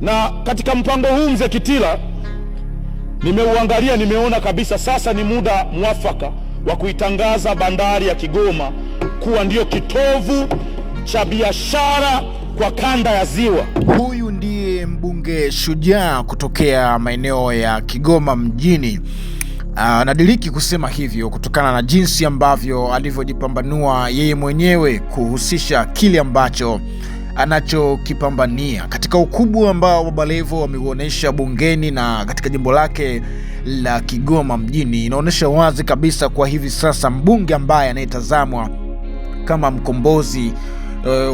Na katika mpango huu Mzee Kitila nimeuangalia, nimeona kabisa sasa ni muda mwafaka wa kuitangaza bandari ya Kigoma kuwa ndio kitovu cha biashara kwa kanda ya Ziwa. Huyu ndiye mbunge shujaa kutokea maeneo ya Kigoma mjini. Nadiriki kusema hivyo kutokana na jinsi ambavyo alivyojipambanua yeye mwenyewe kuhusisha kile ambacho anachokipambania katika ukubwa ambao Baba Levo ameuonesha bungeni na katika jimbo lake la Kigoma mjini. Inaonyesha wazi kabisa kwa hivi sasa mbunge ambaye anayetazamwa kama mkombozi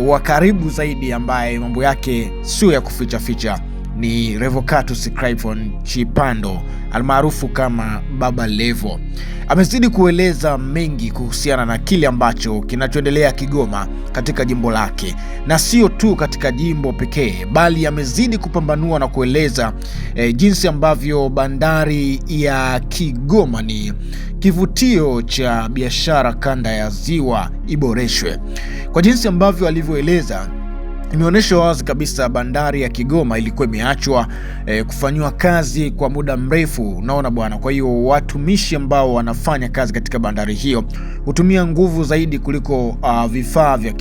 wa karibu zaidi, ambaye mambo yake sio ya kuficha ficha, ni Revocatus Cryphon Chipando almaarufu kama Baba Levo. Amezidi kueleza mengi kuhusiana na kile ambacho kinachoendelea Kigoma katika jimbo lake, na sio tu katika jimbo pekee, bali amezidi kupambanua na kueleza jinsi ambavyo bandari ya Kigoma ni kivutio cha biashara kanda ya Ziwa iboreshwe. Kwa jinsi ambavyo alivyoeleza, imeonyesha wazi kabisa bandari ya Kigoma ilikuwa imeachwa kufanywa kazi kwa muda mrefu. Unaona bwana, kwa hiyo watumishi ambao wanafanya kazi katika bandari hiyo hutumia nguvu zaidi kuliko vifaa vya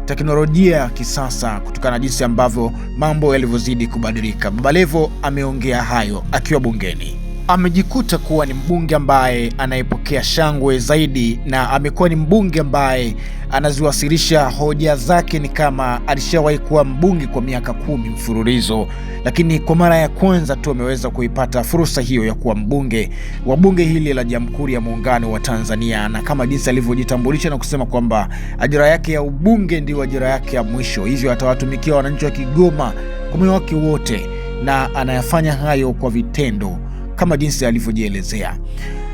teknolojia ya kisasa, kutokana na jinsi ambavyo mambo yalivyozidi kubadilika. Baba Levo ameongea hayo akiwa bungeni. Amejikuta kuwa ni mbunge ambaye anayepokea shangwe zaidi, na amekuwa ni mbunge ambaye anaziwasilisha hoja zake ni kama alishawahi kuwa mbunge kwa miaka 10 mfululizo, lakini kwa mara ya kwanza tu ameweza kuipata fursa hiyo ya kuwa mbunge wa bunge hili la Jamhuri ya Muungano wa Tanzania, na kama jinsi alivyojitambulisha na kusema kwamba ajira yake ya ubunge ndio ajira yake ya mwisho, hivyo atawatumikia wananchi wa Kigoma kwa moyo wake wote, na anayafanya hayo kwa vitendo kama jinsi alivyojielezea.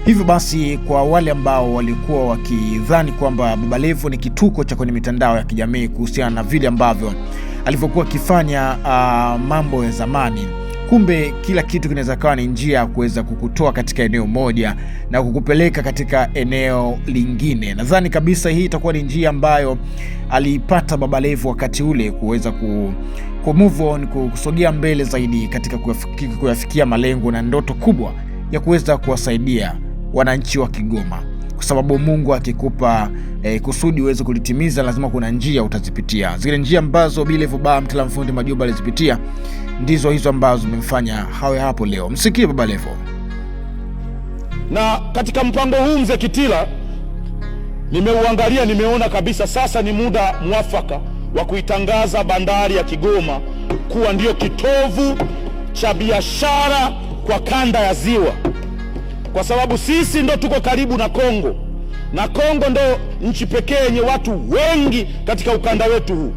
Hivyo basi, kwa wale ambao walikuwa wakidhani kwamba Baba Levo ni kituko cha kwenye mitandao ya kijamii kuhusiana na vile ambavyo alivyokuwa akifanya mambo ya zamani, kumbe kila kitu kinaweza kuwa ni njia ya kuweza kukutoa katika eneo moja na kukupeleka katika eneo lingine. Nadhani kabisa hii itakuwa ni njia ambayo aliipata Baba Levo wakati ule kuweza ku move on, kusogea mbele zaidi katika kuyafikia malengo na ndoto kubwa ya kuweza kuwasaidia wananchi wa Kigoma, kwa sababu Mungu akikupa kusudi uweze kulitimiza, lazima kuna njia utazipitia. Zile njia ambazo Baba Levo Mtila Mfundi Majoba alizipitia ndizo hizo ambazo zimemfanya hawe hapo leo. Msikie Baba Levo. Na katika mpango huu Mzee Kitila nimeuangalia, nimeona kabisa sasa ni muda mwafaka wa kuitangaza bandari ya Kigoma kuwa ndio kitovu cha biashara kwa kanda ya Ziwa, kwa sababu sisi ndo tuko karibu na Kongo, na Kongo ndo nchi pekee yenye watu wengi katika ukanda wetu huu.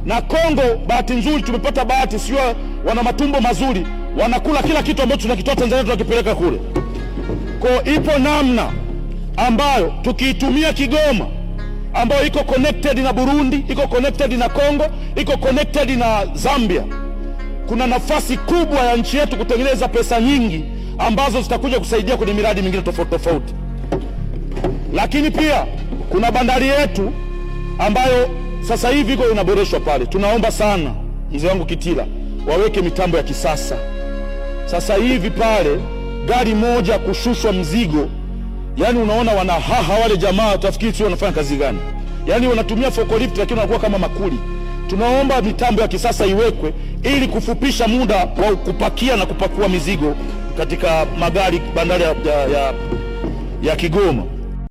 Na Kongo, bahati nzuri, tumepata bahati, sio wana matumbo mazuri, wanakula kila kitu ambacho tunakitoa Tanzania tunakipeleka kule. Kwa ipo namna ambayo tukiitumia Kigoma, ambayo iko connected na Burundi, iko connected na Kongo, iko connected na Zambia, kuna nafasi kubwa ya nchi yetu kutengeneza pesa nyingi ambazo zitakuja kusaidia kwenye miradi mingine tofauti tofauti. Lakini pia kuna bandari yetu ambayo sasa hivi iko inaboreshwa pale. Tunaomba sana mzee wangu Kitila waweke mitambo ya kisasa. Sasa hivi pale gari moja kushushwa mzigo, yani unaona wanahaha wale jamaa, utafikiri sio wanafanya kazi gani? Yani wanatumia forklift lakini wanakuwa kama makuli. Tunaomba mitambo ya kisasa iwekwe ili kufupisha muda wa kupakia na kupakua mizigo katika magari bandari ya Kigoma.